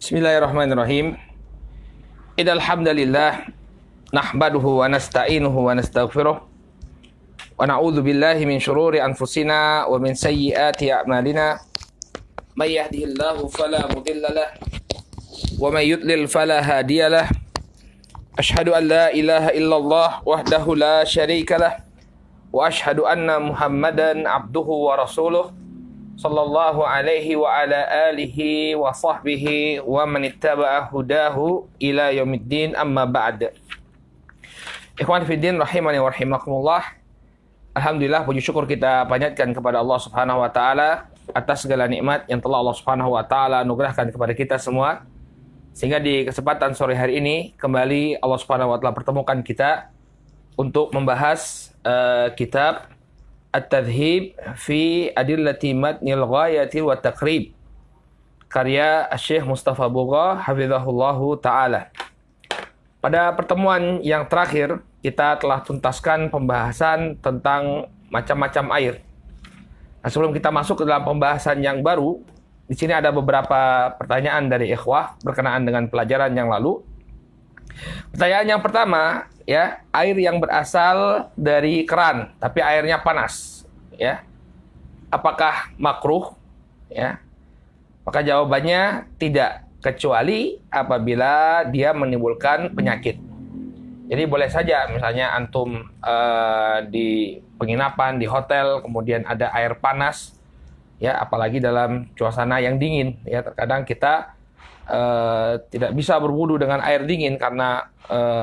Bismillahirrahmanirrahim. Innal hamdalillah nahmaduhu wa nasta'inuhu wa nastaghfiruh wa na'udzu billahi min shururi anfusina wa min sayyiati a'malina. May yahdihillahu fala mudhillalah wa may yudlil fala hadiyalah. Ashhadu an la ilaha illallah wahdahu la syarikalah wa ashhadu anna Muhammadan abduhu wa rasuluh sallallahu alaihi wa ala alihi wa sahbihi wa man ittaba'a hudahu ila yaumiddin, amma ba'd. Ikhwan fiddin rahimani wa rahimakumullah. Alhamdulillah, puji syukur kita panjatkan kepada Allah Subhanahu wa taala atas segala nikmat yang telah Allah Subhanahu wa taala anugerahkan kepada kita semua, sehingga di kesempatan sore hari ini kembali Allah Subhanahu wa taala pertemukan kita untuk membahas kitab At-Tadhhib fi Adillati Matnil Ghayati wa Taqrib, karya Syekh Mustafa Bugha hafizahullahu ta'ala. Pada pertemuan yang terakhir, kita telah tuntaskan pembahasan tentang macam-macam air. Nah, sebelum kita masuk ke dalam pembahasan yang baru, di sini ada beberapa pertanyaan dari ikhwah berkenaan dengan pelajaran yang lalu. Pertanyaan yang pertama, ya, air yang berasal dari keran tapi airnya panas, ya, apakah makruh? Ya, maka jawabannya tidak, kecuali apabila dia menimbulkan penyakit. Jadi boleh saja misalnya antum di penginapan, di hotel, kemudian ada air panas, ya, apalagi dalam suasana yang dingin, ya, terkadang kita tidak bisa berwudu dengan air dingin karena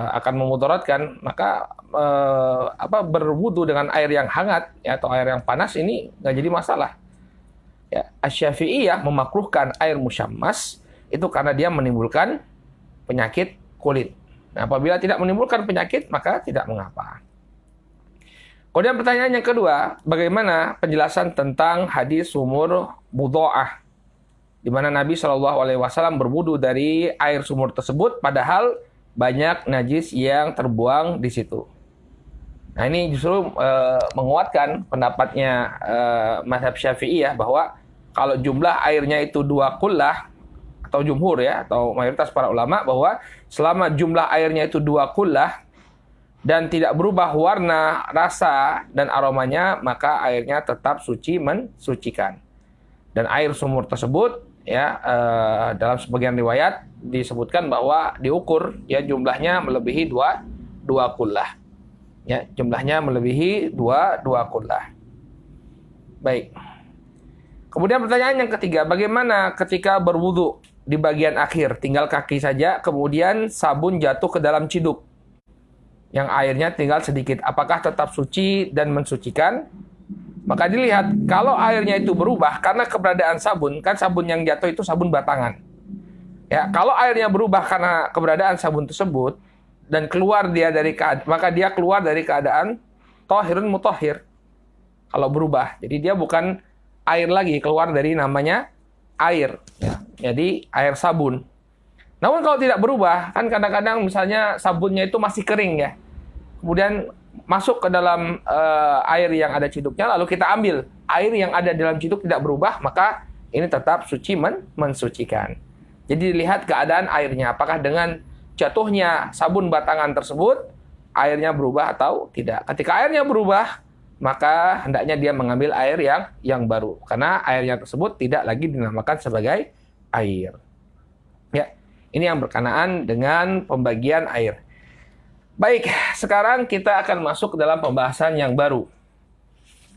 akan memudaratkan, maka berwudu dengan air yang hangat, ya, atau air yang panas ini nggak jadi masalah. Ya, Asy-Syafi'iyah memakruhkan air musyammas itu karena dia menimbulkan penyakit kulit. Nah, apabila tidak menimbulkan penyakit maka tidak mengapa. Kemudian pertanyaan yang kedua, bagaimana penjelasan tentang hadis sumur Budha'ah, di mana Nabi SAW berwudu dari air sumur tersebut, padahal banyak najis yang terbuang di situ. Nah, ini justru menguatkan pendapatnya mazhab Syafi'iyah bahwa kalau jumlah airnya itu 2 kullah, atau jumhur, ya, atau mayoritas para ulama, bahwa selama jumlah airnya itu 2 kullah dan tidak berubah warna, rasa, dan aromanya, maka airnya tetap suci, mensucikan. Dan air sumur tersebut, ya, dalam sebagian riwayat disebutkan bahwa diukur, ya, jumlahnya melebihi dua kullah, ya, jumlahnya melebihi dua kullah. Baik. Kemudian pertanyaan yang ketiga, bagaimana ketika berwudu di bagian akhir tinggal kaki saja, kemudian sabun jatuh ke dalam ciduk yang airnya tinggal sedikit, apakah tetap suci dan mensucikan? Maka dilihat, kalau airnya itu berubah karena keberadaan sabun, kan sabun yang jatuh itu sabun batangan. Ya, kalau airnya berubah karena keberadaan sabun tersebut dan keluar dia dari maka dia keluar dari keadaan thahirun mutahhir. Kalau berubah, jadi dia bukan air lagi, keluar dari namanya air, ya. Jadi air sabun. Namun kalau tidak berubah, kan kadang-kadang misalnya sabunnya itu masih kering, ya. Kemudian masuk ke dalam air yang ada ciduknya, lalu kita ambil air yang ada dalam ciduk tidak berubah, maka ini tetap suci, mensucikan. Jadi dilihat keadaan airnya, apakah dengan jatuhnya sabun batangan tersebut airnya berubah atau tidak. Ketika airnya berubah, maka hendaknya dia mengambil air yang baru, karena airnya tersebut tidak lagi dinamakan sebagai air. Ya, ini yang berkenaan dengan pembagian air. Baik, sekarang kita akan masuk ke dalam pembahasan yang baru.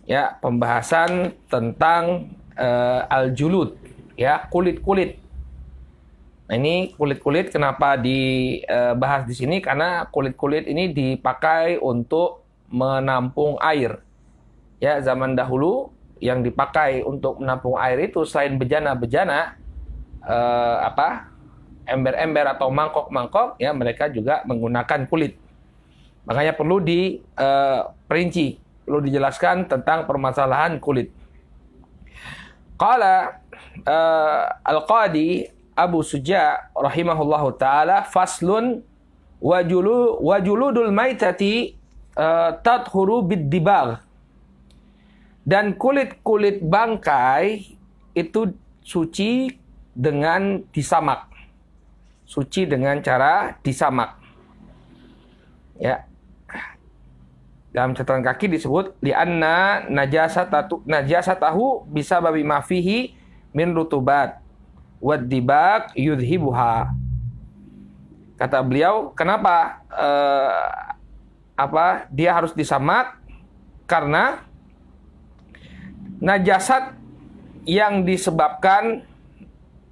Ya, pembahasan tentang al-julud, ya, kulit-kulit. Nah, ini kulit-kulit kenapa dibahas di sini? Karena kulit-kulit ini dipakai untuk menampung air. Ya, zaman dahulu yang dipakai untuk menampung air itu selain bejana-bejana, ember-ember atau mangkok-mangkok, ya, mereka juga menggunakan kulit. Makanya perlu diperinci, perlu dijelaskan tentang permasalahan kulit. Qala Al-Qadi Abu Suja rahimahullahu taala, faslun wajuludul maitati tadhuru bid-dibagh. Dan kulit-kulit bangkai itu suci dengan disamak. suci dengan cara disamak. Ya. Dalam catatan kaki disebut li'anna najasatahu bisa babi mafihi min rutubat wadibak yudhibuha. Kata beliau, kenapa dia harus disamak? Karena najasat yang disebabkan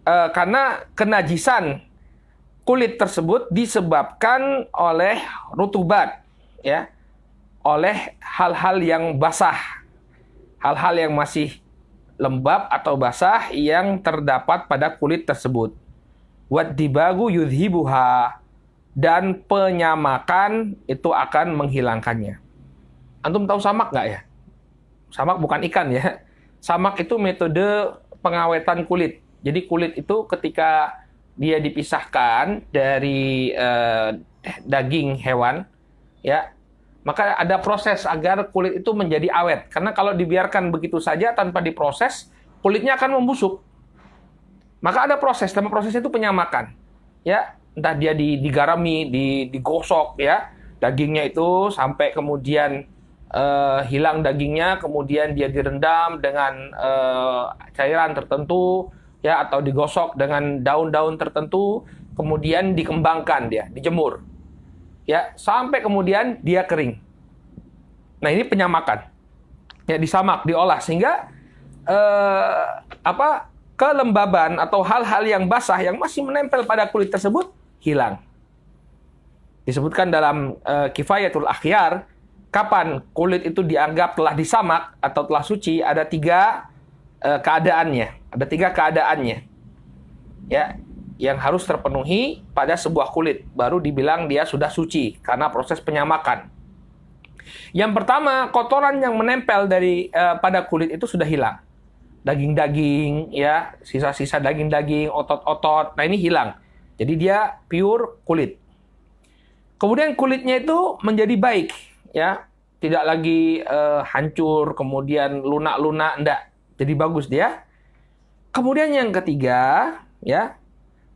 karena kenajisan kulit tersebut disebabkan oleh rutubat, ya, oleh hal-hal yang basah, hal-hal yang masih lembab atau basah yang terdapat pada kulit tersebut. Wadibagu yudhibuha, dan penyamakan itu akan menghilangkannya. Antum tahu samak nggak ya? Samak bukan ikan ya. Samak itu metode pengawetan kulit. Jadi kulit itu ketika dia dipisahkan dari daging hewan, ya, maka ada proses agar kulit itu menjadi awet. Karena kalau dibiarkan begitu saja tanpa diproses, kulitnya akan membusuk. Maka ada proses, nama prosesnya itu penyamakan. Ya, entah dia digarami, digosok, ya, dagingnya itu sampai kemudian hilang dagingnya, kemudian dia direndam dengan cairan tertentu, ya, atau digosok dengan daun-daun tertentu, kemudian dikembangkan dia, dijemur. Ya, sampai kemudian dia kering. Nah, ini penyamakan. Ya, disamak, diolah sehingga kelembaban atau hal-hal yang basah yang masih menempel pada kulit tersebut hilang. Disebutkan dalam Kifayatul Akhyar, kapan kulit itu dianggap telah disamak atau telah suci, ada tiga keadaannya. Ada tiga keadaannya. Ya, yang harus terpenuhi pada sebuah kulit, baru dibilang dia sudah suci karena proses penyamakan. Yang pertama, kotoran yang menempel pada kulit itu sudah hilang. Daging-daging, ya, sisa-sisa daging-daging, otot-otot, nah ini hilang. Jadi dia pure kulit. Kemudian kulitnya itu menjadi baik, ya, tidak lagi hancur, kemudian lunak-lunak, enggak. Jadi bagus dia. Kemudian yang ketiga, ya,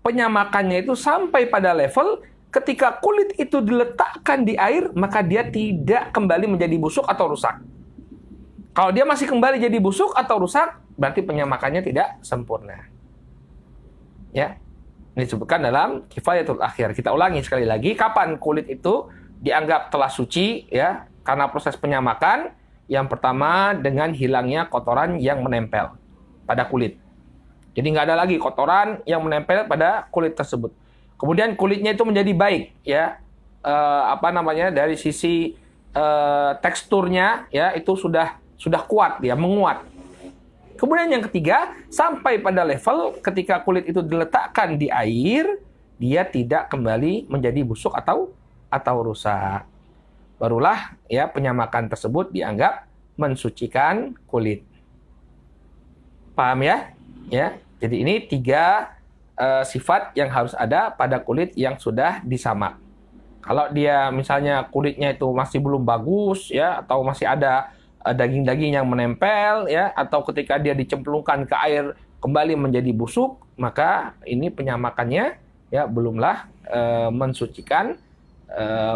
penyamakannya itu sampai pada level ketika kulit itu diletakkan di air, maka dia tidak kembali menjadi busuk atau rusak. Kalau dia masih kembali jadi busuk atau rusak, berarti penyamakannya tidak sempurna. Ya, ini disebutkan dalam Kifayatul Akhyar. Kita ulangi sekali lagi, kapan kulit itu dianggap telah suci, ya, karena proses penyamakan. Yang pertama, dengan hilangnya kotoran yang menempel pada kulit. Jadi nggak ada lagi kotoran yang menempel pada kulit tersebut. Kemudian kulitnya itu menjadi baik, ya, dari sisi teksturnya, ya, itu sudah kuat, dia menguat. Kemudian yang ketiga, sampai pada level ketika kulit itu diletakkan di air, dia tidak kembali menjadi busuk atau rusak. Barulah, ya, penyamakan tersebut dianggap mensucikan kulit. Paham ya? Ya. Jadi ini tiga sifat yang harus ada pada kulit yang sudah disamak. Kalau dia misalnya kulitnya itu masih belum bagus, ya, atau masih ada daging-daging yang menempel, ya, atau ketika dia dicemplungkan ke air kembali menjadi busuk, maka ini penyamakannya, ya, belumlah mensucikan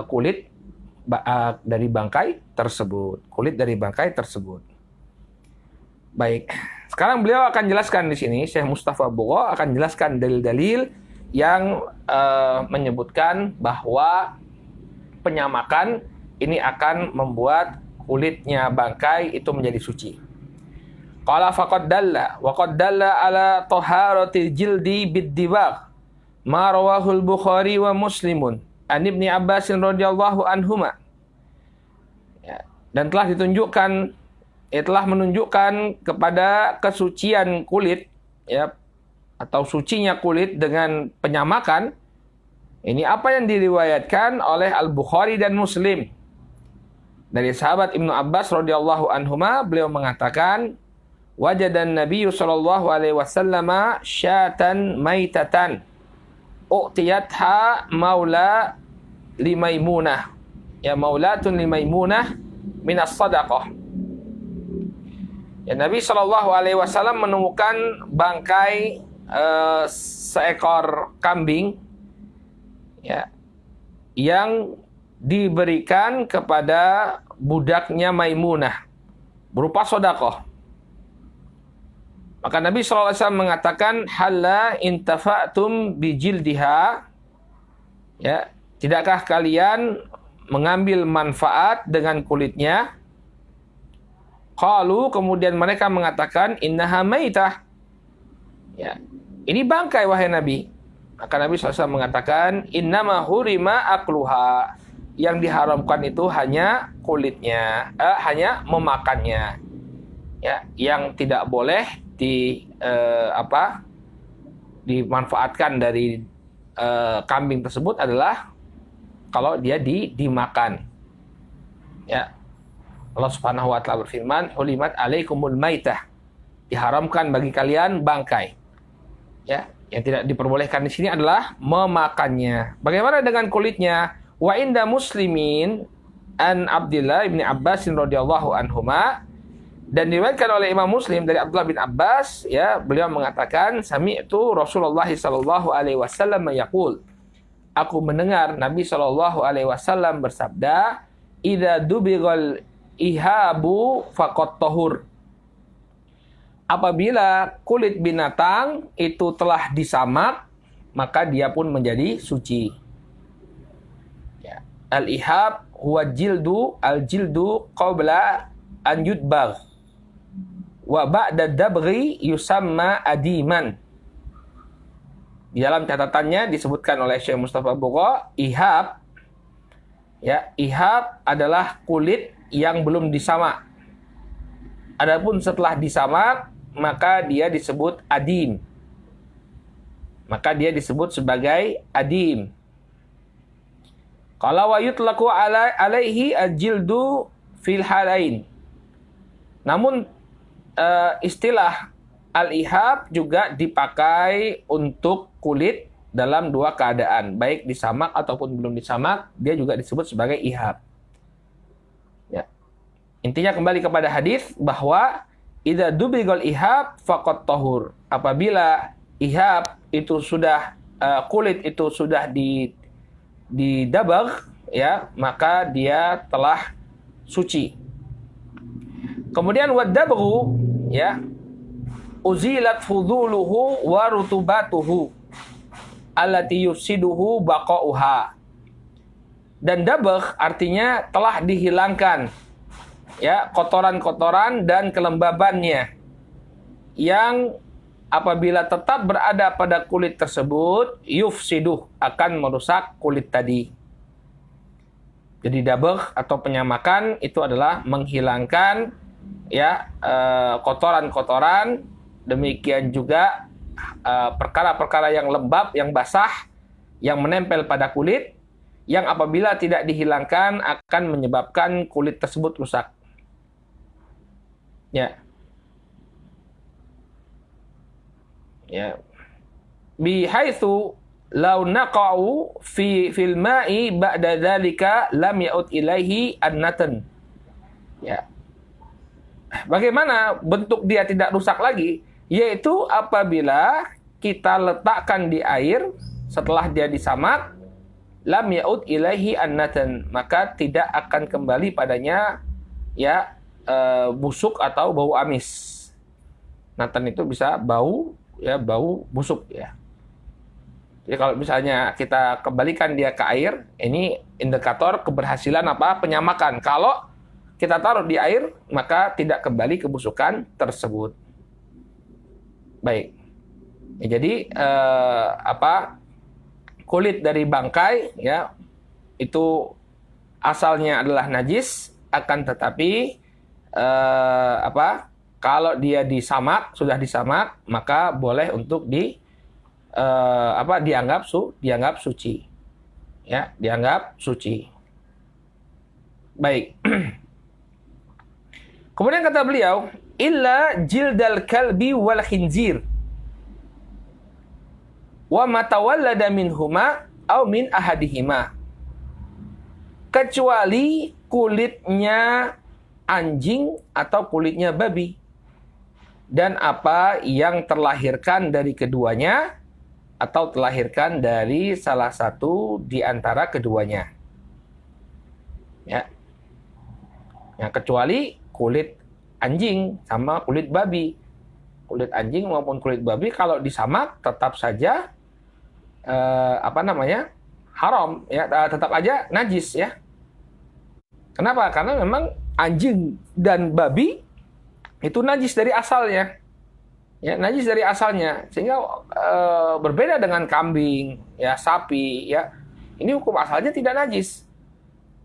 kulit dari bangkai tersebut. Kulit dari bangkai tersebut. Baik. Sekarang beliau akan jelaskan di sini, Syekh Mustafa Bugho akan jelaskan dalil-dalil yang menyebutkan bahwa penyamakan ini akan membuat kulitnya bangkai itu menjadi suci. Qala faqad dalla wa qad dalla ala taharatil jildi bid-dibagh ma rawahul Bukhari wa Muslimun an Ibnu Abbas radhiyallahu anhuma. Ya, dan telah menunjukkan kepada kesucian kulit, ya, atau sucinya kulit dengan penyamakan. Ini apa yang diriwayatkan oleh Al-Bukhari dan Muslim. Dari sahabat Ibnu Abbas radhiyallahu anhuma, beliau mengatakan, wajadan Nabi sallallahu alaihi wasallam syatan maitatan u'tiyatha maula limaimunah, ya, maulatun limaimunah minas sadaqah. Ya, Nabi Shallallahu Alaihi Wasallam menemukan bangkai seekor kambing, ya, yang diberikan kepada budaknya Maimunah berupa sedekah. Maka Nabi SAW mengatakan, halla intafa'tum bijildiha, ya, tidakkah kalian mengambil manfaat dengan kulitnya? Qalu, kemudian mereka mengatakan, innaha maitah, ya, ini bangkai wahai Nabi. Maka Nabi SAW mengatakan, innama hurima akluha, yang diharamkan itu hanya kulitnya, hanya memakannya. Ya, yang tidak boleh dimanfaatkan dari kambing tersebut adalah kalau dia dimakan. Ya. Allah Subhanahu wa taala berfirman, "Hulimat 'alaikumul maitah." Diharamkan bagi kalian bangkai. Ya, yang tidak diperbolehkan di sini adalah memakannya. Bagaimana dengan kulitnya? Wa inda Muslimin an Abdullah bin Abbas radhiyallahu anhuma, dan diriwayatkan oleh Imam Muslim dari Abdullah bin Abbas, ya, beliau mengatakan, sami'tu Rasulullah sallallahu alaihi wasallam yaqul, aku mendengar Nabi sallallahu alaihi wasallam bersabda, idza dubighal ihabu faqat tahur. Apabila kulit binatang itu telah disamak, maka dia pun menjadi suci. Ya. Al-ihab huwa al-jildu qabla an yudbagh. Wa ba'da dabghi yusamma adiman. Di dalam catatannya disebutkan oleh Syekh Mustafa Bugha, ihab, ya, ihab adalah kulit yang belum disamak. Adapun setelah disamak, maka dia disebut adim. Maka dia disebut sebagai adim. Qala wa yutlaqu alaihi al-jildu fil halain. Namun istilah al-ihab juga dipakai untuk kulit dalam dua keadaan, baik disamak ataupun belum disamak, dia juga disebut sebagai ihab. Ya. Intinya kembali kepada hadis bahwa idza dubighal ihab faqat tahur. Apabila ihab itu sudah kulit itu sudah didabagh, ya, maka dia telah suci. Kemudian wadabghu, ya, uzilat fuduluhu wa rutubatuhu allati yufsiduhu baqauha. Dan dabagh artinya telah dihilangkan, ya, kotoran-kotoran dan kelembabannya yang apabila tetap berada pada kulit tersebut yufsiduh, akan merusak kulit tadi. Jadi dabagh atau penyamakan itu adalah menghilangkan, ya, kotoran-kotoran, demikian juga perkara-perkara yang lembab, yang basah, yang menempel pada kulit, yang apabila tidak dihilangkan akan menyebabkan kulit tersebut rusak. Ya. Ya. Bihaitsu law naqa'u fil ma'i ba'da dzalika lam ya'ud ilaihi an-natan. Ya. Bagaimana bentuk dia tidak rusak lagi? Yaitu apabila kita letakkan di air setelah dia disamak, lam ya'ud ilaihi an-natan, maka tidak akan kembali padanya, ya, busuk atau bau amis. Natan itu bisa bau, ya, bau busuk, ya. Jadi kalau misalnya kita kembalikan dia ke air, ini indikator keberhasilan apa? Penyamakan. Kalau kita taruh di air, maka tidak kembali kebusukan tersebut. Baik. Ya, jadi kulit dari bangkai, ya, itu asalnya adalah najis, akan tetapi kalau dia disamak, sudah disamak, maka boleh untuk dianggap suci. Ya, dianggap suci. Baik. Kemudian kata beliau, illa jildal kalbi wal khinzir wa ma tawallada minhuma aw min ahadihima. Kecuali kulitnya anjing atau kulitnya babi dan apa yang terlahirkan dari keduanya, atau terlahirkan dari salah satu di antara keduanya. Ya. Ya, kecuali kulit anjing sama kulit babi. Kulit anjing maupun kulit babi kalau disamak tetap saja haram ya, tetap aja najis ya. Kenapa? Karena memang anjing dan babi itu najis dari asalnya. Ya, najis dari asalnya, sehingga berbeda dengan kambing, ya, sapi, ya. Ini hukum asalnya tidak najis.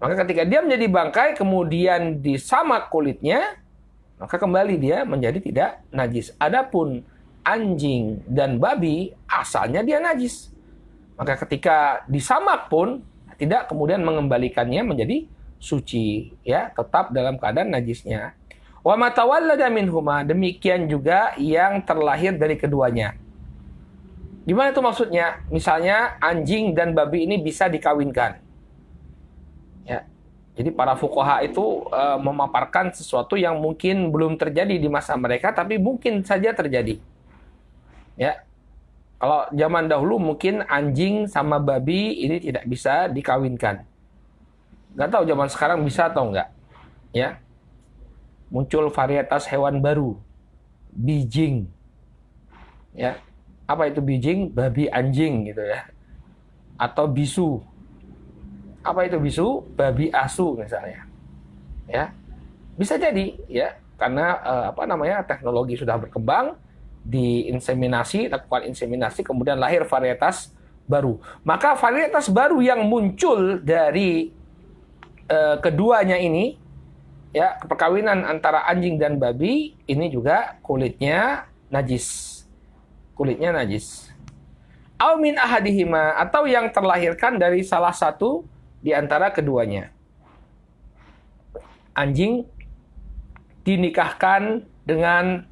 Maka ketika dia menjadi bangkai kemudian disamak kulitnya, maka kembali dia menjadi tidak najis. Adapun anjing dan babi asalnya dia najis. Maka ketika disamak pun tidak kemudian mengembalikannya menjadi suci, ya, tetap dalam keadaan najisnya. Wa ma tawallada minhuma, demikian juga yang terlahir dari keduanya. Gimana itu maksudnya? Misalnya anjing dan babi ini bisa dikawinkan. Ya. Jadi para fuqaha itu memaparkan sesuatu yang mungkin belum terjadi di masa mereka tapi mungkin saja terjadi. Ya. Kalau zaman dahulu mungkin anjing sama babi ini tidak bisa dikawinkan. Nggak tahu zaman sekarang bisa atau enggak. Ya. Muncul varietas hewan baru, bijing, ya, apa itu bijing? Babi anjing gitu ya, atau bisu, apa itu bisu? Babi asu misalnya, ya, bisa jadi ya, karena teknologi sudah berkembang, diinseminasi, lakukan inseminasi, kemudian lahir varietas baru. Maka varietas baru yang muncul dari keduanya ini, ya, perkawinan antara anjing dan babi ini juga kulitnya najis. Kulitnya najis. Au min ahadihima, atau yang terlahirkan dari salah satu di antara keduanya. Anjing dinikahkan dengan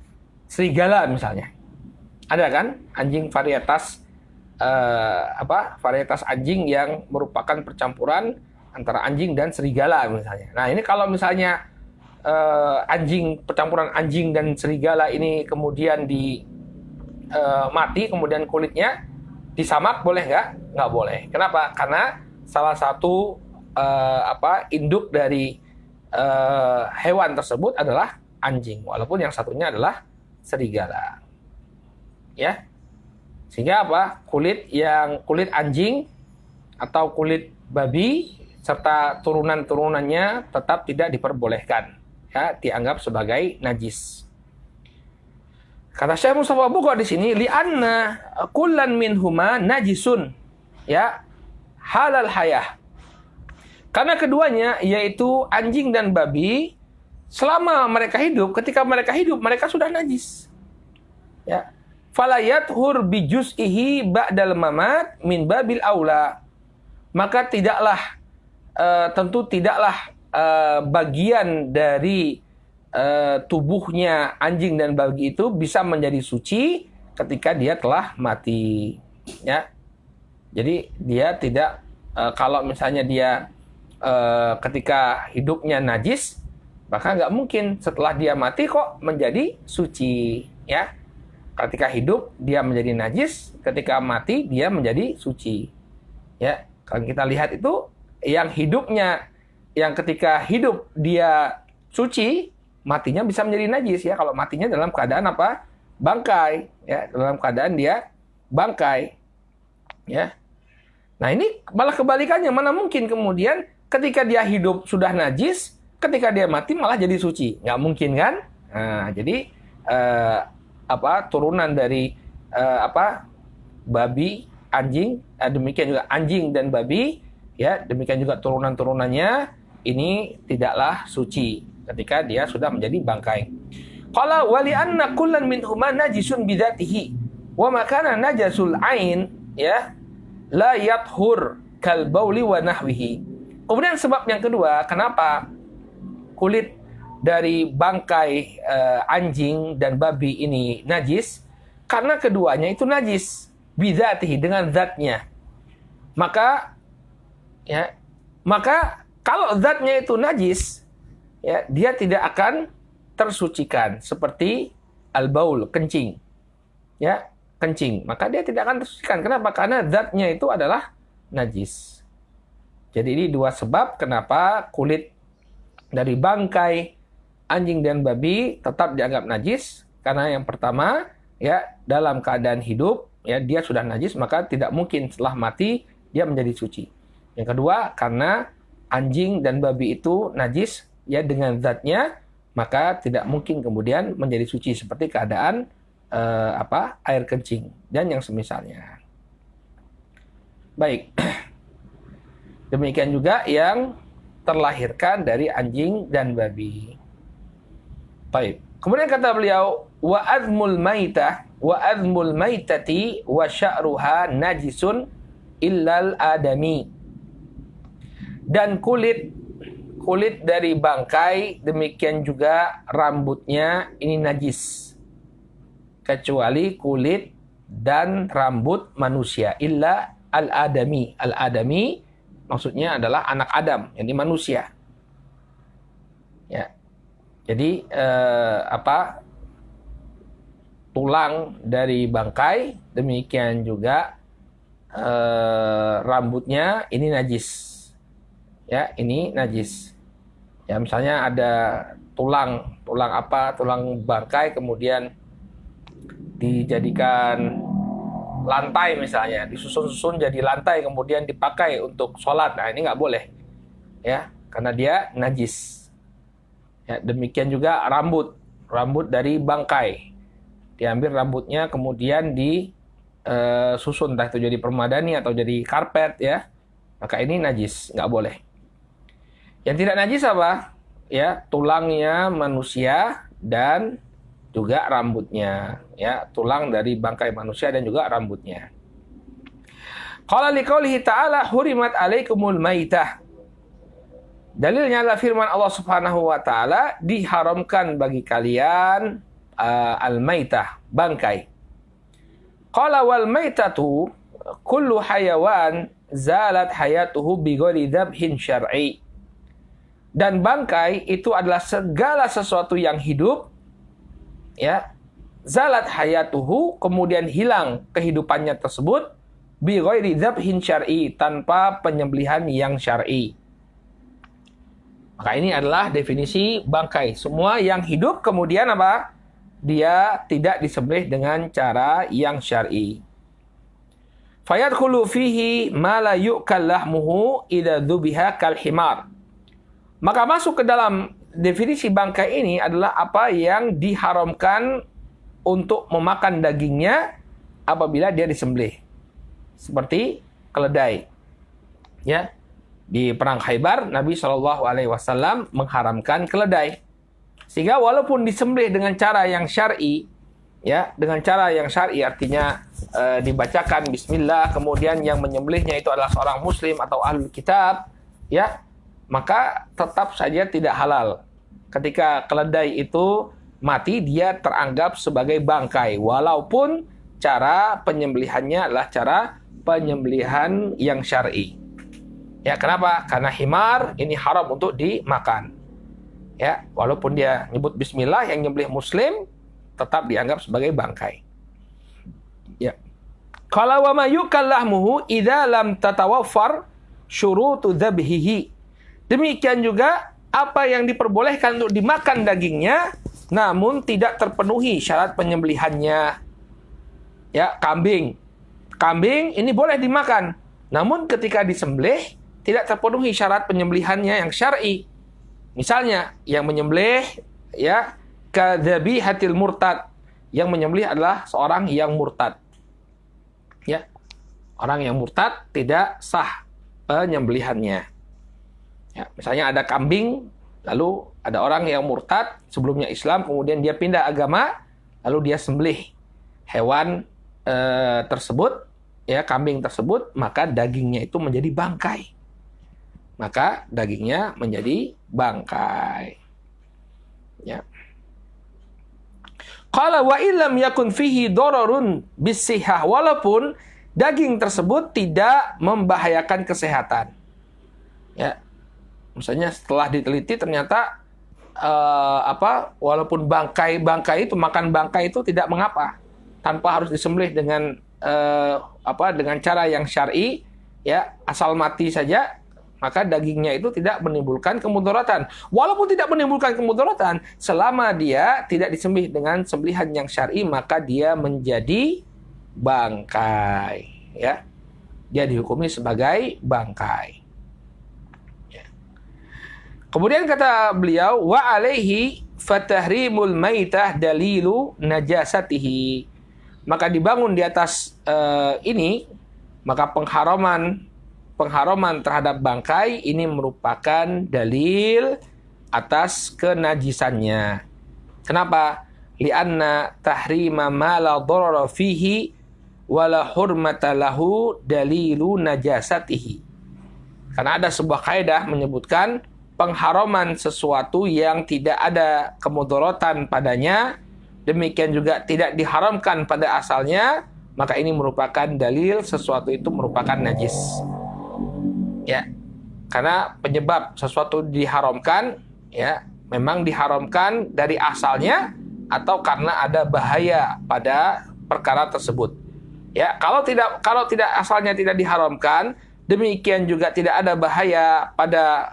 serigala misalnya. Ada kan anjing varietas varietas anjing yang merupakan percampuran antara anjing dan serigala misalnya. Nah, ini kalau misalnya percampuran anjing dan serigala ini kemudian mati, kemudian kulitnya disamak, boleh nggak? Nggak boleh. Kenapa? Karena salah satu induk dari hewan tersebut adalah anjing, walaupun yang satunya adalah serigala. Ya, sehingga apa? Kulit anjing atau kulit babi serta turunan-turunannya tetap tidak diperbolehkan. Ya, dianggap sebagai najis. Kata Syekh Mustafa Bukhari di sini, li'anna kullan minhuma najisun, ya, halal hayah. Karena keduanya yaitu anjing dan babi, selama mereka hidup, ketika mereka hidup mereka sudah najis. Ya. Falayathur bi juz'ihi ba'dal mamat min babil aula. Maka tentu tidaklah bagian dari tubuhnya anjing dan babi itu bisa menjadi suci ketika dia telah mati, ya. Jadi dia tidak kalau misalnya dia ketika hidupnya najis, maka nggak mungkin setelah dia mati kok menjadi suci, ya. Ketika hidup dia menjadi najis, ketika mati dia menjadi suci, ya. Kalau kita lihat itu yang ketika hidup dia suci, matinya bisa menjadi najis, ya, kalau matinya dalam keadaan apa? Bangkai, ya, dalam keadaan dia bangkai, ya. Nah, ini malah kebalikannya, mana mungkin kemudian ketika dia hidup sudah najis, ketika dia mati malah jadi suci, nggak mungkin kan? Nah, jadi turunan dari babi, anjing, demikian juga anjing dan babi, ya, demikian juga turunan-turunannya ini tidaklah suci ketika dia sudah menjadi bangkai. Qala wa li anna kullan minhuma najisun bidzatihi wa ma kana najasul ain, ya, la yathur kal bauli wa nahwihi. Kemudian sebab yang kedua, kenapa kulit dari bangkai anjing dan babi ini najis? Karena keduanya itu najis bidzatihi, dengan zatnya. Maka kalau zatnya itu najis, ya, dia tidak akan tersucikan seperti al-baul, kencing. Ya, kencing, maka dia tidak akan tersucikan. Kenapa? Karena zatnya itu adalah najis. Jadi ini dua sebab kenapa kulit dari bangkai anjing dan babi tetap dianggap najis. Karena yang pertama, ya, dalam keadaan hidup, ya, dia sudah najis, maka tidak mungkin setelah mati dia menjadi suci. Yang kedua, karena anjing dan babi itu najis, ya, dengan zatnya, maka tidak mungkin kemudian menjadi suci seperti keadaan air kencing dan yang semisalnya. Baik. Demikian juga yang terlahirkan dari anjing dan babi. Baik. Kemudian kata beliau, wa azmul maitati wa sya'ruha najisun illal adami. Dan kulit dari bangkai, demikian juga rambutnya ini najis. Kecuali kulit dan rambut manusia. Illa al-adami. Al-adami maksudnya adalah anak Adam, yakni manusia. Ya. Jadi tulang dari bangkai, demikian juga rambutnya ini najis. Ya, ini najis. Ya, misalnya ada tulang bangkai kemudian dijadikan lantai misalnya, disusun-susun jadi lantai kemudian dipakai untuk sholat. Nah, ini nggak boleh, ya, karena dia najis. Ya, demikian juga rambut dari bangkai, diambil rambutnya kemudian disusun, entah itu jadi permadani atau jadi karpet, ya, maka ini najis, nggak boleh. Yang tidak najis apa? Ya, tulangnya manusia dan juga rambutnya, ya, tulang dari bangkai manusia dan juga rambutnya. Qala liqaulihi ta'ala hurimat alaikumul maitah. Dalilnya adalah firman Allah Subhanahu wa taala, diharamkan bagi kalian al-maitah, bangkai. Qala wal maitatu kullu hayawan zalat hayatuhu bighairi dzabhin syar'i. Dan bangkai itu adalah segala sesuatu yang hidup, ya, zalat hayatuhu, kemudian hilang kehidupannya tersebut, bi ghairi dzabhin syar'i, tanpa penyembelihan yang syar'i. Maka ini adalah definisi bangkai. Semua yang hidup kemudian apa? Dia tidak disembelih dengan cara yang syar'i. Fayadkhulu fihi ma la yu'kal lahmuhu idza dzubiha kal himar. Maka masuk ke dalam definisi bangkai ini adalah apa yang diharamkan untuk memakan dagingnya apabila dia disembelih. Seperti keledai. Ya. Di perang Khaybar, Nabi SAW mengharamkan keledai. Sehingga walaupun disembelih dengan cara yang syar'i, ya, dengan cara yang syar'i artinya dibacakan bismillah, kemudian yang menyembelihnya itu adalah seorang muslim atau ahlul kitab, ya, maka tetap saja tidak halal. Ketika keledai itu mati, dia teranggap sebagai bangkai. Walaupun cara penyembelihannya adalah cara penyembelihan yang syar'i. Ya, kenapa? Karena himar ini haram untuk dimakan. Ya, walaupun dia nyebut bismillah, yang nyembelih muslim tetap dianggap sebagai bangkai. Ya. Qala wa ma yukal lahmuhu idza lam tatawaffar syurutu dzabhihi. Demikian juga apa yang diperbolehkan untuk dimakan dagingnya namun tidak terpenuhi syarat penyembelihannya. Ya, kambing. Kambing ini boleh dimakan, namun ketika disembelih tidak terpenuhi syarat penyembelihannya yang syar'i. Misalnya yang menyembelih, ya, kadzabihatil murtad. Yang menyembelih adalah seorang yang murtad. Ya. Orang yang murtad tidak sah penyembelihannya. Ya, misalnya ada kambing, lalu ada orang yang murtad sebelumnya Islam, kemudian dia pindah agama, lalu dia sembelih hewan tersebut, ya, kambing tersebut, maka dagingnya itu menjadi bangkai. Maka dagingnya menjadi bangkai. Ya. Qala wa illam yakun fihi dararun bisihah, walaupun daging tersebut tidak membahayakan kesehatan. Ya. Misalnya setelah diteliti ternyata walaupun bangkai itu, makan bangkai itu tidak mengapa. tanpa harus disembelih dengan dengan cara yang syar'i, ya, asal mati saja, maka dagingnya itu tidak menimbulkan kemudaratan. Walaupun tidak menimbulkan kemudaratan, selama dia tidak disembelih dengan sembelihan yang syar'i, maka dia menjadi bangkai, ya. Dia dihukumi sebagai bangkai. Ya. Kemudian kata beliau, wa alaihi fatahrimul maitah dalilu najasatihi. Maka dibangun di atas ini, maka pengharaman terhadap bangkai ini merupakan dalil atas kenajisannya. Kenapa? Lianna tahrima ma la dharara fihi wa la hurmata lahu dalilu najasatihi. Karena ada sebuah kaidah menyebutkan pengharaman sesuatu yang tidak ada kemudaratan padanya, demikian juga tidak diharamkan pada asalnya, maka ini merupakan dalil sesuatu itu merupakan najis. Ya, karena penyebab sesuatu diharamkan, ya, memang diharamkan dari asalnya atau karena ada bahaya pada perkara tersebut. Ya, kalau tidak asalnya tidak diharamkan, demikian juga tidak ada bahaya pada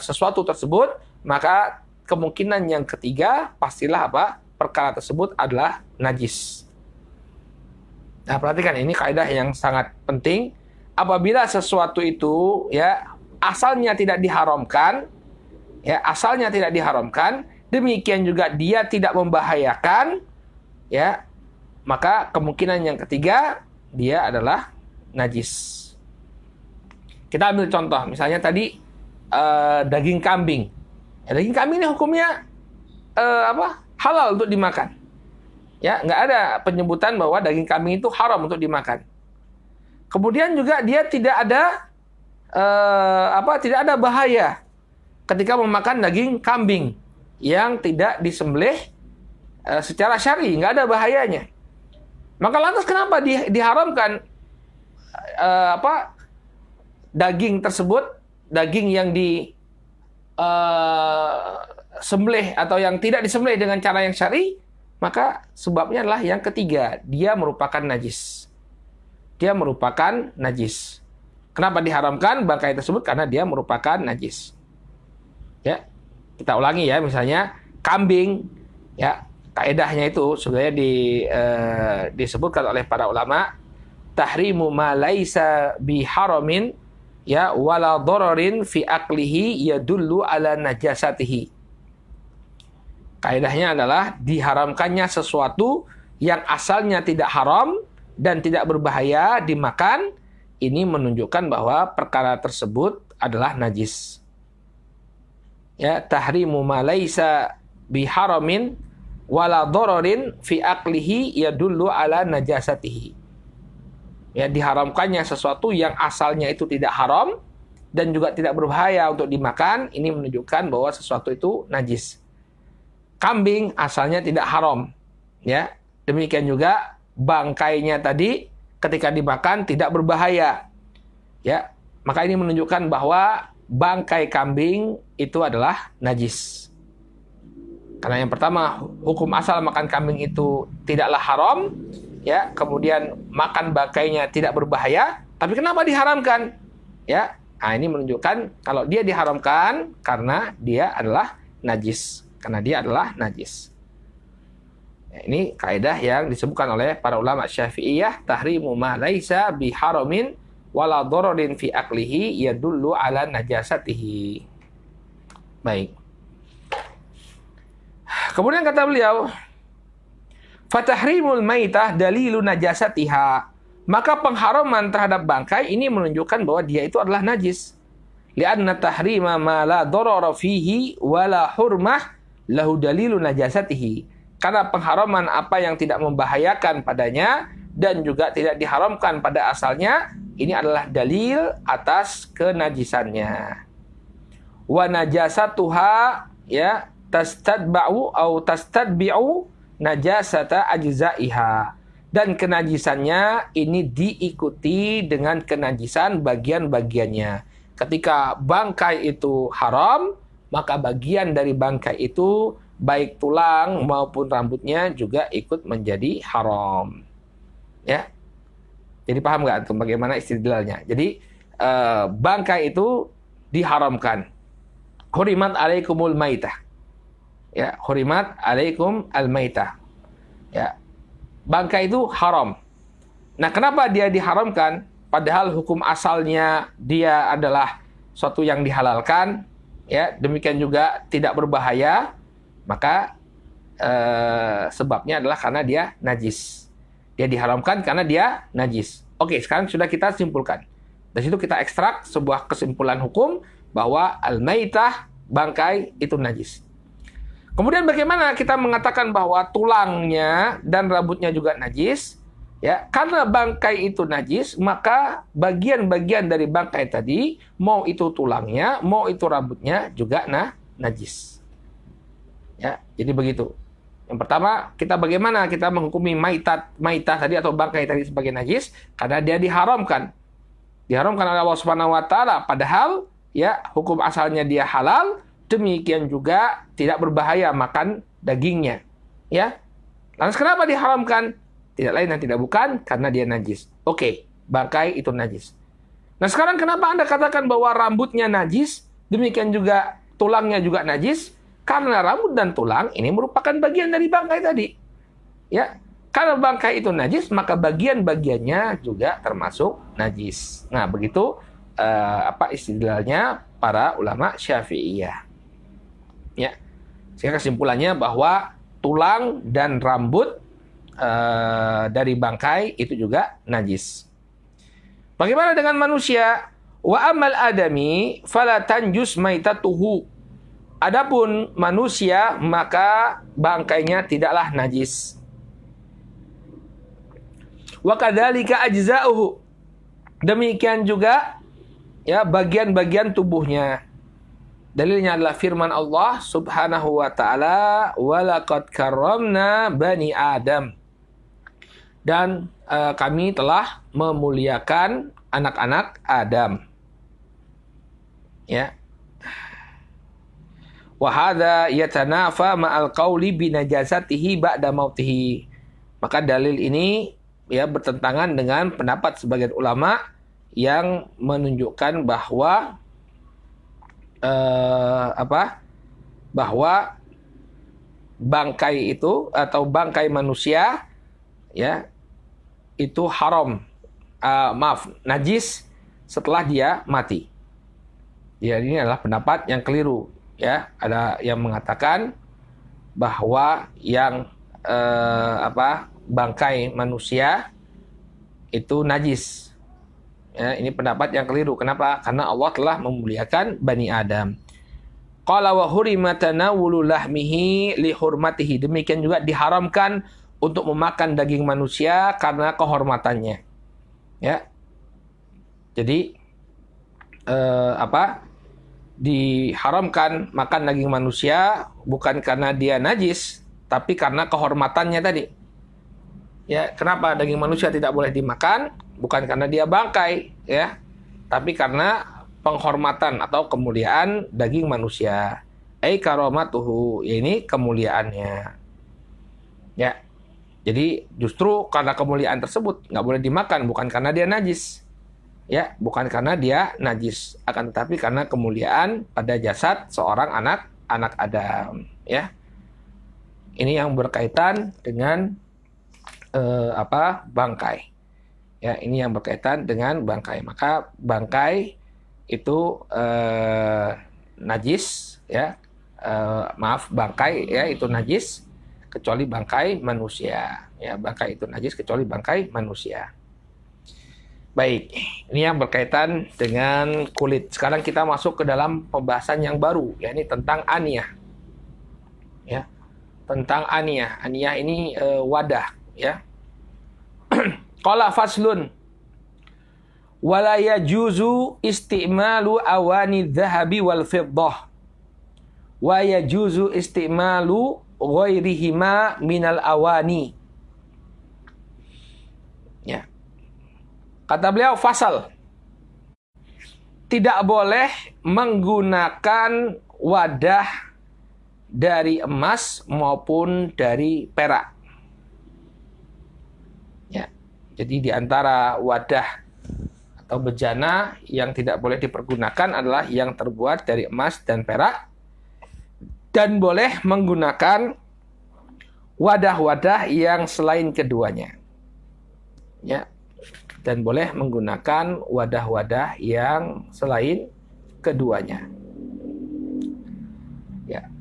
sesuatu tersebut, maka kemungkinan yang ketiga pastilah apa? Perkara tersut adalah najis. Nah, perhatikan ini kaidah yang sangat penting. Apabila sesuatu itu, ya, asalnya tidak diharamkan, ya, asalnya tidak diharamkan, demikian juga dia tidak membahayakan, ya, maka kemungkinan yang ketiga dia adalah najis. Kita ambil contoh, misalnya tadi daging kambing. Ya, daging kambing ini hukumnya halal untuk dimakan. Ya, nggak ada penyebutan bahwa daging kambing itu haram untuk dimakan. Kemudian juga dia tidak ada tidak ada bahaya ketika memakan daging kambing yang tidak disembelih secara syar'i, nggak ada bahayanya. Maka lantas kenapa diharamkan daging tersebut, daging yang sembelih atau yang tidak disembelih dengan cara yang syar'i? Maka sebabnya adalah yang ketiga, dia merupakan najis. Dia merupakan najis. Kenapa diharamkan bangkai tersebut? Karena dia merupakan najis. Ya, kita ulangi ya, misalnya kambing, ya, kaedahnya itu sebenarnya disebutkan oleh para ulama, tahrimu ma laisa biharamin, ya, wala dararin fi aklihi yadullu ala najasatihi. Kaedahnya adalah diharamkannya sesuatu yang asalnya tidak haram dan tidak berbahaya dimakan, ini menunjukkan bahwa perkara tersebut adalah najis. Ya, tahrimu ma laisa biharamin wala dararin fi aklihi yadullu ala najasatihi. Ya, diharamkannya sesuatu yang asalnya itu tidak haram dan juga tidak berbahaya untuk dimakan, ini menunjukkan bahwa sesuatu itu najis. Kambing asalnya tidak haram, ya. Demikian juga bangkainya tadi ketika dimakan tidak berbahaya, ya. Maka ini menunjukkan bahwa bangkai kambing itu adalah najis. Karena yang pertama, hukum asal makan kambing itu tidaklah haram, ya. Kemudian makan bangkainya tidak berbahaya, tapi kenapa diharamkan? Ya. Nah, ini menunjukkan kalau dia diharamkan karena dia adalah najis. Karena dia adalah najis. Ya, ini kaidah yang disebutkan oleh para ulama Syafi'iyah, tahrimu ma laisa biharamin wala dararin fi aklihi yadullu ala najasatihi. Baik. Kemudian kata beliau, fatahrimul maitah dalilu najasatiha. Maka pengharaman terhadap bangkai ini menunjukkan bahwa dia itu adalah najis. Lianna tahrima ma la darara fihi wala hurmah lahu dalilu najasatihi. Karena pengharaman apa yang tidak membahayakan padanya dan juga tidak diharamkan pada asalnya, ini adalah dalil atas kenajisannya. Wa najasatuha, ya, tastadbi'u najasata ajzaiha. Dan kenajisannya ini diikuti dengan kenajisan bagian-bagiannya. Ketika bangkai itu haram, maka bagian dari bangkai itu, baik tulang maupun rambutnya juga ikut menjadi haram. Ya. Jadi paham nggak tuh bagaimana istidlalnya? Jadi bangkai itu diharamkan. Hurimat alaikumul maitah. Ya, hurimat alaikum al maitah. Ya. Bangkai itu haram. Nah, kenapa dia diharamkan? Padahal hukum asalnya dia adalah suatu yang dihalalkan, ya. Demikian juga tidak berbahaya, maka sebabnya adalah karena dia najis. Dia diharamkan karena dia najis. Oke, sekarang sudah kita simpulkan. Dari situ kita ekstrak sebuah kesimpulan hukum bahwa al-maitah, bangkai, itu najis. Kemudian bagaimana kita mengatakan bahwa tulangnya dan rambutnya juga najis? Ya, karena bangkai itu najis, maka bagian-bagian dari bangkai tadi, mau itu tulangnya, mau itu rambutnya juga najis. Ya, jadi begitu. Yang pertama, bagaimana kita menghukumi maitah tadi atau bangkai tadi sebagai najis? Karena dia diharamkan. Diharamkan oleh Allah Subhanahu wa taala, padahal ya hukum asalnya dia halal, demikian juga tidak berbahaya makan dagingnya. Ya. Lantas kenapa diharamkan? Tidak lain dan tidak bukan karena dia najis. Oke, bangkai itu najis. Nah, sekarang kenapa Anda katakan bahwa rambutnya najis, demikian juga tulangnya juga najis? Karena rambut dan tulang ini merupakan bagian dari bangkai tadi. Ya, karena bangkai itu najis, maka bagian-bagiannya juga termasuk najis. Nah, begitu istidlalnya para ulama Syafi'iyah. Ya. Sehingga kesimpulannya bahwa tulang dan rambut dari bangkai itu juga najis. Bagaimana dengan manusia? Wa amal adami fala tanjus maitatuhu. Adapun manusia, maka bangkainya tidaklah najis. Wa kadzalika ajza'uhu. Demikian juga ya bagian-bagian tubuhnya. Dalilnya adalah firman Allah Subhanahu wa taala, "Wa laqad karramna bani Adam." Dan kami telah memuliakan anak-anak Adam. Ya. Wa hadza yatanafa ma'al qauli bi najasatihi ba'da mautihi. Maka dalil ini ya bertentangan dengan pendapat sebagian ulama yang menunjukkan bahwa bahwa bangkai itu atau bangkai manusia ya itu haram, najis setelah dia mati. Ya, ini adalah pendapat yang keliru. Ya, ada yang mengatakan bahwa yang bangkai manusia itu najis. Ya, ini pendapat yang keliru. Kenapa? Karena Allah telah memuliakan Bani Adam. Qala wa hurima tanawulu lahmihi li hurmatihi. Demikian juga diharamkan untuk memakan daging manusia karena kehormatannya. Ya. Jadi diharamkan makan daging manusia bukan karena dia najis, tapi karena kehormatannya tadi. Ya, kenapa daging manusia tidak boleh dimakan? Bukan karena dia bangkai, ya, tapi karena penghormatan atau kemuliaan daging manusia. Karamatuhu, ya ini kemuliaannya. Ya, jadi justru karena kemuliaan tersebut nggak boleh dimakan, bukan karena dia najis. Ya, bukan karena dia najis, akan tetapi karena kemuliaan pada jasad seorang anak Adam. Ya, ini yang berkaitan dengan bangkai. Ya, ini yang berkaitan dengan bangkai. Maka bangkai itu najis, ya. Bangkai ya itu najis kecuali bangkai manusia. Ya, bangkai itu najis kecuali bangkai manusia. Baik, ini yang berkaitan dengan kulit. Sekarang kita masuk ke dalam pembahasan yang baru, yakni tentang aniyah. Ya, tentang aniyah. Aniyah ini wadah, ya. Qala faslun wala yajuzu isti'malu awani dhahabi wal fiddah wa yajuzu isti'malu ghairihima minal awani. Ya. Kata beliau fasal, tidak boleh menggunakan wadah dari emas maupun dari perak. Ya. Jadi di antara wadah atau bejana yang tidak boleh dipergunakan adalah yang terbuat dari emas dan perak, dan boleh menggunakan wadah-wadah yang selain keduanya. Ya. Dan boleh menggunakan wadah-wadah yang selain keduanya. Ya.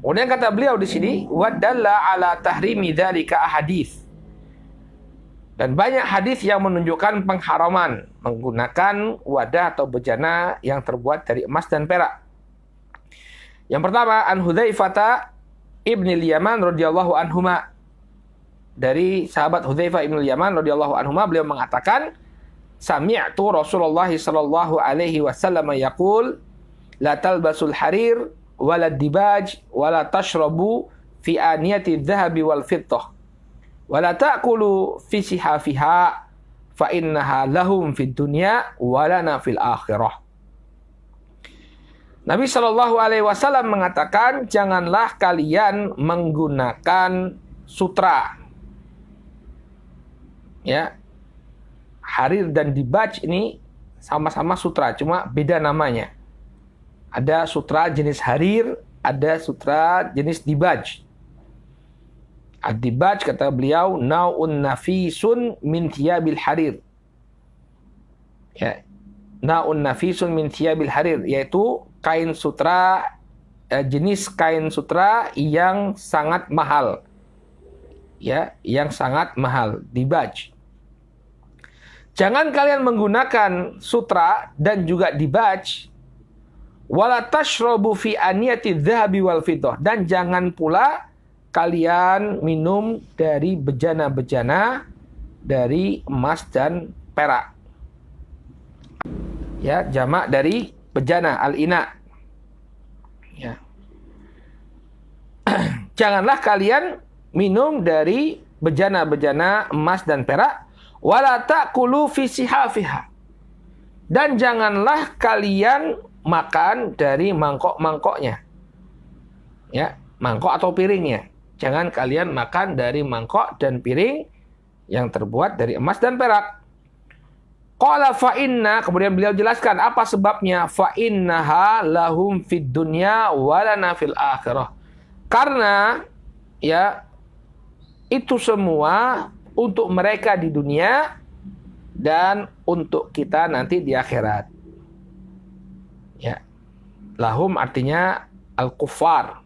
Kemudian kata beliau di sini, wadalla ala tahrimi dzalika ahadits. Dan banyak hadis yang menunjukkan pengharaman menggunakan wadah atau bejana yang terbuat dari emas dan perak. Yang pertama, an Hudzaifah ibnil Yaman radhiyallahu anhuma. Dari sahabat Hudzaifah ibnil Yaman radhiyallahu anhuma, beliau mengatakan, sami'tu Rasulullah sallallahu alaihi wasallam yaqul, la talbasul harir wala dibaj wala tashrabu fi aniyati dhahabi wal fiddah wala ta'kulu fi sihafiha fa innaha lahum fid dunya wa lana fil akhirah. Nabi Shallallahu alaihi wasallam mengatakan, janganlah kalian menggunakan sutra. Ya. Harir dan dibaj ini sama-sama sutra, cuma beda namanya. Ada sutra jenis harir, ada sutra jenis dibaj. Ad-dibaj, kata beliau, naun nafisun min thiyabil harir. Ya. Naun nafisun min thiyabil harir, yaitu kain sutra, jenis kain sutra yang sangat mahal. Ya, yang sangat mahal, dibaj. Jangan kalian menggunakan sutra dan juga dibaj, wala tashrabu fi aniyati dhahabi wal fiddah, dan jangan pula kalian minum dari bejana-bejana dari emas dan perak. Ya, jamak dari bejana, al-ina. Ya. Janganlah kalian minum dari bejana-bejana emas dan perak, wala ta'kulu fi sihafiha. Dan janganlah kalian makan dari mangkok-mangkoknya. Ya, mangkok atau piringnya. Jangan kalian makan dari mangkok dan piring yang terbuat dari emas dan perak. Qala fa inna, kemudian beliau jelaskan apa sebabnya, fa innaha lahum fid dunya wa lana fil akhirah. Karena ya itu semua untuk mereka di dunia dan untuk kita nanti di akhirat. Ya. Lahum artinya al-kuffar.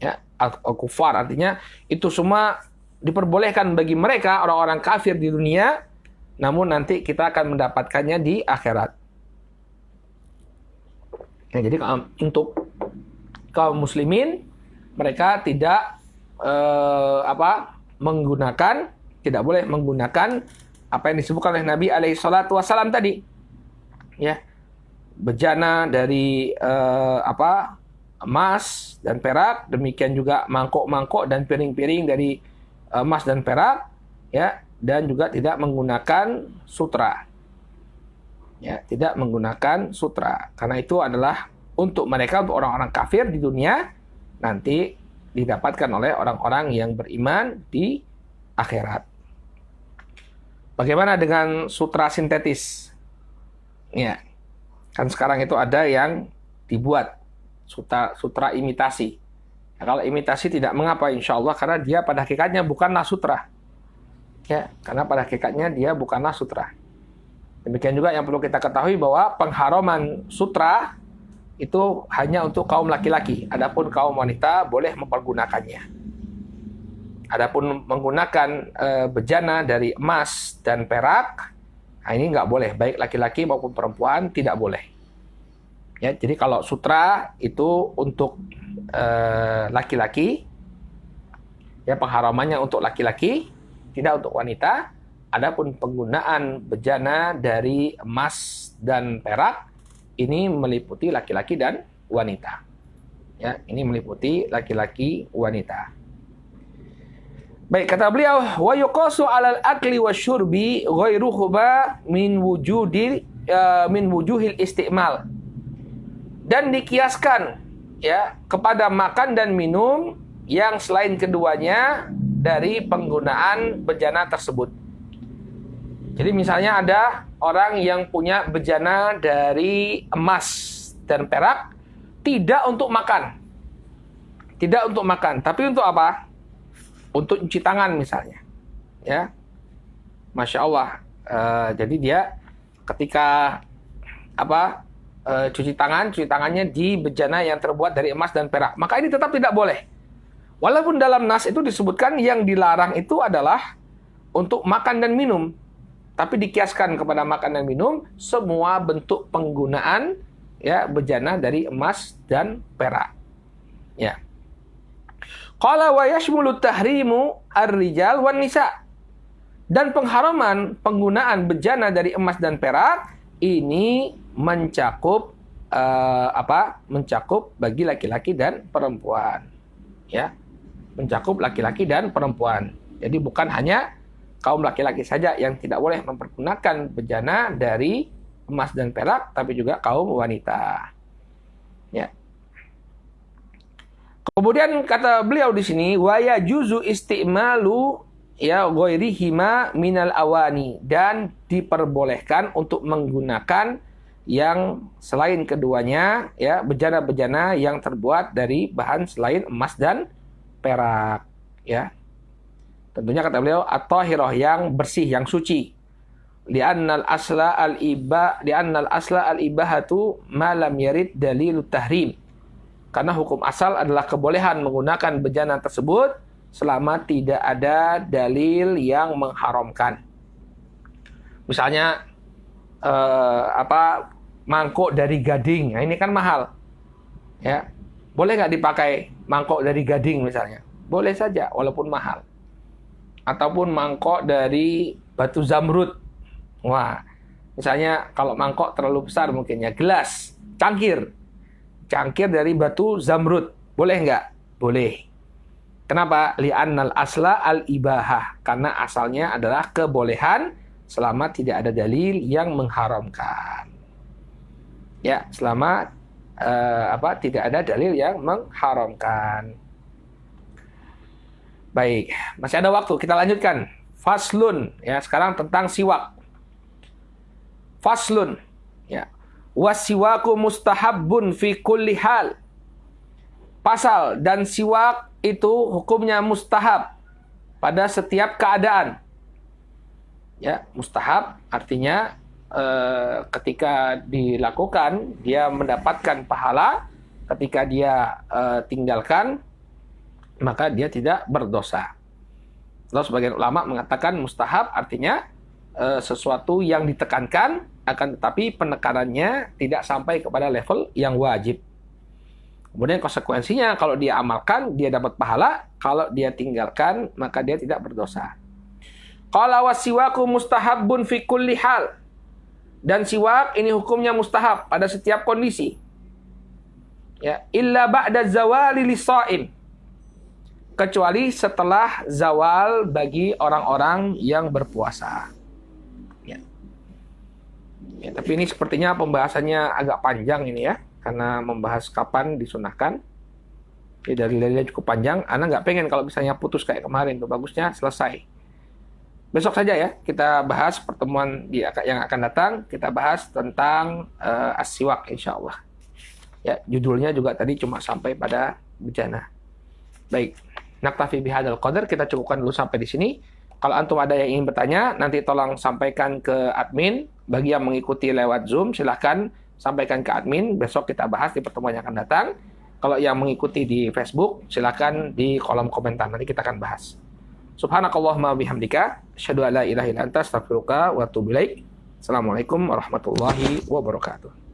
Ya, al-kuffar artinya itu semua diperbolehkan bagi mereka, orang-orang kafir di dunia, namun nanti kita akan mendapatkannya di akhirat. Ya, jadi untuk kaum muslimin, mereka tidak tidak boleh menggunakan apa yang disebutkan oleh Nabi alaihi salatu wasallam tadi. Ya. Bejana dari emas dan perak, demikian juga mangkok-mangkok dan piring-piring dari emas dan perak, ya, dan juga tidak menggunakan sutra. Ya, tidak menggunakan sutra. Karena itu adalah untuk mereka, untuk orang-orang kafir di dunia, nanti didapatkan oleh orang-orang yang beriman di akhirat. Bagaimana dengan sutra sintetis? Ya, kan sekarang itu ada yang dibuat sutra imitasi. Nah, kalau imitasi tidak mengapa, insya Allah, karena dia pada hakikatnya bukanlah sutra. Ya, karena pada hakikatnya dia bukanlah sutra. Demikian juga yang perlu kita ketahui bahwa pengharaman sutra itu hanya untuk kaum laki-laki. Adapun kaum wanita boleh mempergunakannya. Adapun menggunakan bejana dari emas dan perak, nah ini nggak boleh. Baik laki-laki maupun perempuan tidak boleh. Ya, jadi kalau sutra itu untuk laki-laki, ya pengharamannya untuk laki-laki, tidak untuk wanita. Adapun penggunaan bejana dari emas dan perak, ini meliputi laki-laki dan wanita. Ya, ini meliputi laki-laki wanita. Baik, kata beliau, wa yuqasu 'alal akli wasyurbi ghairuhuma min wujuhil isti'mal. Dan dikiaskan ya kepada makan dan minum yang selain keduanya dari penggunaan bejana tersebut. Jadi misalnya ada orang yang punya bejana dari emas dan perak, tidak untuk makan. Tidak untuk makan, tapi untuk apa? Untuk cuci tangan misalnya. Ya. Masya Allah. Jadi dia ketika cuci tangannya di bejana yang terbuat dari emas dan perak. Maka ini tetap tidak boleh. Walaupun dalam nas itu disebutkan yang dilarang itu adalah untuk makan dan minum. Tapi dikiaskan kepada makan dan minum semua bentuk penggunaan ya bejana dari emas dan perak. Ya. Qala wa yashmulu tahrimu ar-rijal wan nisa. Dan pengharaman penggunaan bejana dari emas dan perak ini mencakup mencakup bagi laki-laki dan perempuan. Ya. Mencakup laki-laki dan perempuan. Jadi bukan hanya kaum laki-laki saja yang tidak boleh mempergunakan bejana dari emas dan perak, tapi juga kaum wanita. Ya. Kemudian kata beliau di sini, wa yajuzu istimalu ya ghairihima minal awani, dan diperbolehkan untuk menggunakan yang selain keduanya ya bejana-bejana yang terbuat dari bahan selain emas dan perak ya. Tentunya kata beliau at-tahirah, yang bersih, yang suci. Li'annal asla al-ibahatu ma lam yarid dalilut tahrim. Karena hukum asal adalah kebolehan menggunakan bejana tersebut selama tidak ada dalil yang mengharamkan. Misalnya mangkok dari gading. Nah, ini kan mahal. Ya. Boleh nggak dipakai mangkok dari gading misalnya? Boleh saja walaupun mahal. Ataupun mangkok dari batu zamrud. Wah, misalnya kalau mangkok terlalu besar mungkin ya, gelas, cangkir. Cangkir dari batu zamrud. Boleh nggak? Boleh. Kenapa? Li'annal asla al-ibahah. Karena asalnya adalah kebolehan selama tidak ada dalil yang mengharamkan. Ya, selama tidak ada dalil yang mengharamkan. Baik, masih ada waktu, kita lanjutkan. Faslun, ya sekarang tentang siwak. Faslun, ya. Wasiwaku mustahabbun fi kulli hal. Pasal, dan siwak itu hukumnya mustahab pada setiap keadaan. Ya, mustahab artinya ketika dilakukan dia mendapatkan pahala, ketika dia tinggalkan maka dia tidak berdosa. Lalu sebagian ulama mengatakan mustahab artinya sesuatu yang ditekankan, akan tetapi penekanannya tidak sampai kepada level yang wajib. Kemudian konsekuensinya kalau dia amalkan dia dapat pahala, kalau dia tinggalkan maka dia tidak berdosa. Qala wasiwaku mustahabbun fi kulli hal. Dan siwak ini hukumnya mustahab pada setiap kondisi. Ya, illa ba'da zawali lis-shaim. Kecuali setelah zawal bagi orang-orang yang berpuasa. Ya. Ya, tapi ini sepertinya pembahasannya agak panjang ini ya, karena membahas kapan disunahkan. Ya, dalilnya cukup panjang. Ana nggak pengen kalau misalnya putus kayak kemarin, tuh bagusnya selesai. Besok saja ya kita bahas pertemuan yang akan datang, kita bahas tentang as-siwak insyaallah. Ya, judulnya juga tadi cuma sampai pada bejana. Baik, naktafi bihadzal qadar, kita cukupkan dulu sampai di sini. Kalau antum ada yang ingin bertanya, nanti tolong sampaikan ke admin. Bagi yang mengikuti lewat Zoom, silahkan sampaikan ke admin. Besok kita bahas di pertemuan yang akan datang. Kalau yang mengikuti di Facebook, silahkan di kolom komentar, nanti kita akan bahas. Subhanakallahumma bihamdika asyhadu an la ilaha illa anta astaghfiruka wa atubu ilaik. Assalamualaikum warahmatullahi wabarakatuh.